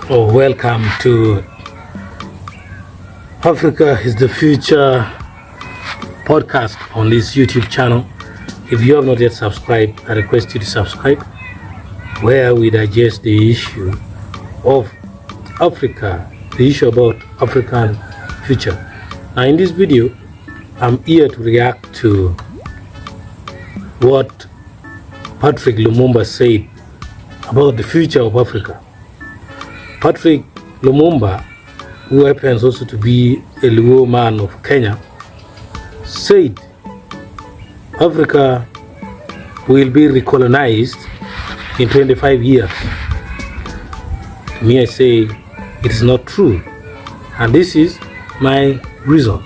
Oh, welcome to Africa is the Future podcast on this YouTube channel. If you have not yet subscribed, I request you to subscribe, where we digest the issue of Africa, the issue about African future. Now, in this video, I'm here to react to what Patrick Lumumba said about the future of Africa. Patrick Lumumba, who happens also to be a Luo man of Kenya, said Africa will be recolonized in 25 years. To me, I say it is not true. And this is my reason.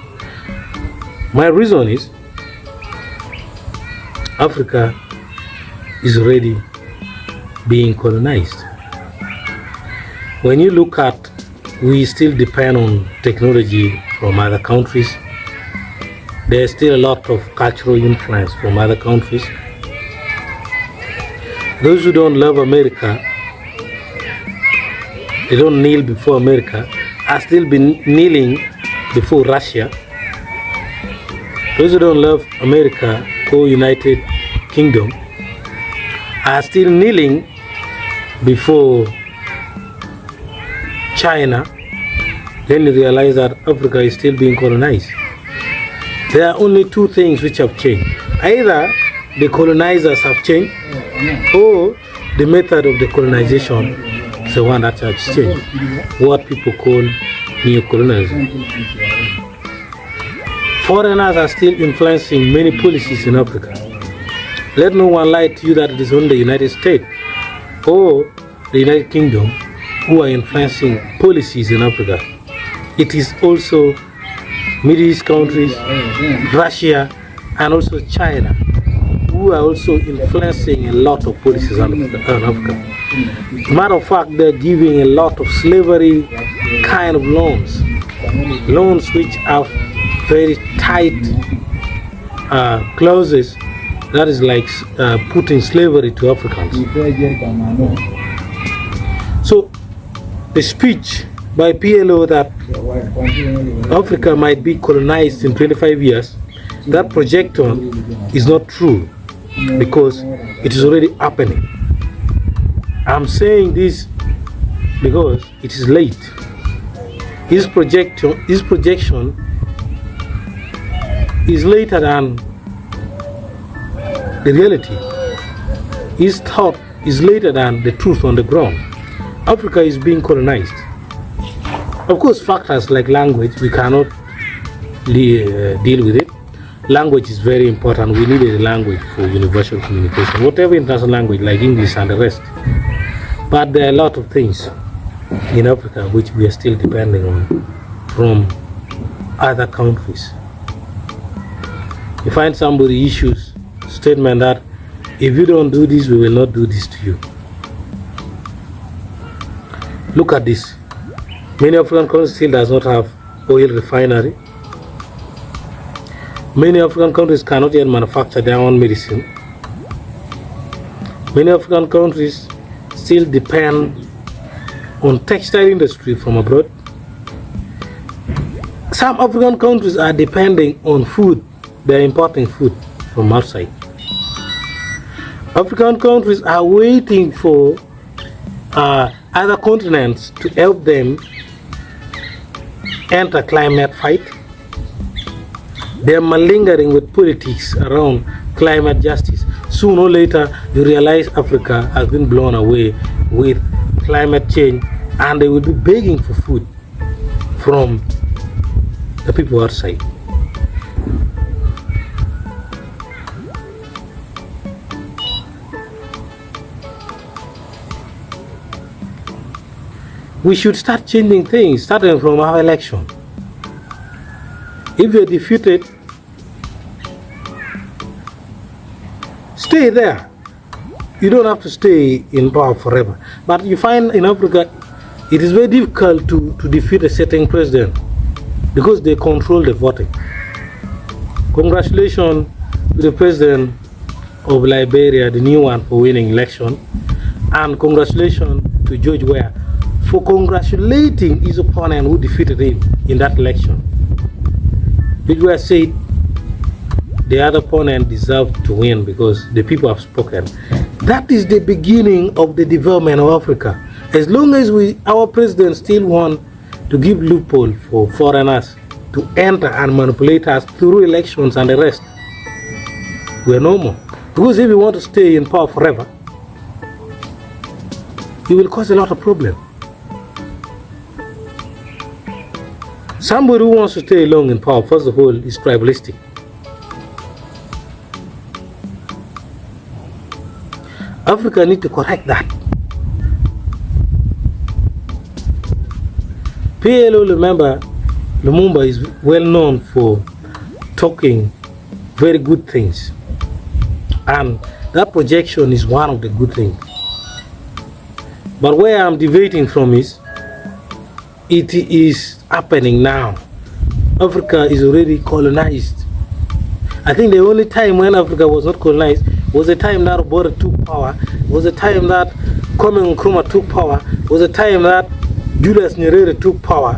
My reason is Africa is already being colonized. When you look at, we still depend on technology from other countries. There's still a lot of cultural influence from other countries. Those who don't love America, they don't kneel before America, are still been kneeling before Russia. Those who don't love America or United Kingdom are still kneeling before China. Then you realize that Africa is still being colonized. There are only two things which have changed. Either the colonizers have changed, or the method of the colonization is the one that has changed. What people call neo-colonialism. Foreigners are still influencing many policies in Africa. Let no one lie to you that it is only the United States or the United Kingdom who are influencing policies in Africa. It is also Middle East countries, Russia, and also China, who are also influencing a lot of policies in Africa. As a matter of fact, they're giving a lot of slavery kind of loans which have very tight clauses, that is like putting slavery to Africans. So the speech by PLO that Africa might be colonized in 25 years, that projection is not true, because it is already happening. I'm saying this because it is late. His projection is later than the reality. His thought is later than the truth on the ground. Africa is being colonized. Of course, factors like language, we cannot deal with it. Language is very important. We need a language for universal communication, whatever international language like English and the rest. But there are a lot of things in Africa which we are still depending on from other countries. You find somebody issues statement that if you don't do this, we will not do this to you. Look at this. Many African countries still does not have oil refinery. Many African countries cannot yet manufacture their own medicine. Many African countries still depend on textile industry from abroad. Some African countries are depending on food. They are importing food from outside. African countries are waiting for other continents to help them enter climate fight. They are malingering with politics around climate justice. Sooner or later, you realize Africa has been blown away with climate change, and they will be begging for food from the people outside. We should start changing things, starting from our election. If you're defeated, stay there. You don't have to stay in power forever. But you find in Africa, it is very difficult to defeat a sitting president because they control the voting. Congratulations to the president of Liberia, the new one, for winning election. And congratulations to George Weah for congratulating his opponent who defeated him in that election. Which were said the other opponent deserved to win because the people have spoken. That is the beginning of the development of Africa. As long as our president still want to give loophole for foreigners to enter and manipulate us through elections and the rest, we're no more. Because if you want to stay in power forever, it will cause a lot of problems. Somebody who wants to stay long in power, first of all, is tribalistic. Africa needs to correct that. PLO, remember, Lumumba is well known for talking very good things. And that projection is one of the good things. But where I'm deviating from is, it is happening now. Africa is already colonized. I think the only time when Africa was not colonized was the time that Bora took power, was the time that Kwame Nkrumah took power, was the time that Julius Nyerere took power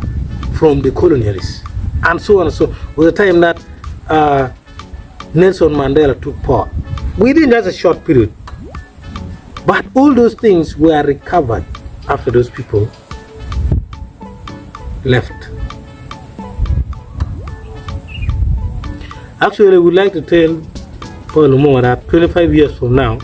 from the colonialists, and so on and so on. Was the time that Nelson Mandela took power. Within just a short period. But all those things were recovered after those people left. Actually, I would like to tell Paul Lumumba that 25 years from now,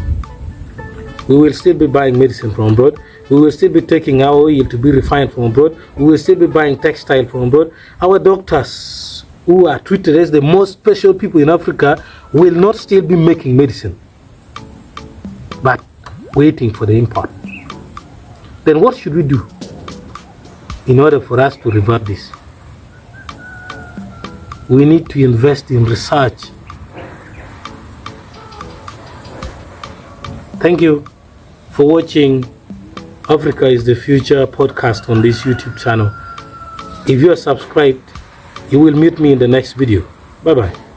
we will still be buying medicine from abroad. We will still be taking our oil to be refined from abroad. We will still be buying textile from abroad. Our doctors, who are treated as the most special people in Africa, will not still be making medicine, but waiting for the import. Then what should we do in order for us to revert this? We need to invest in research. Thank you for watching Africa is the Future podcast on this YouTube channel. If you are subscribed, you will meet me in the next video. Bye bye.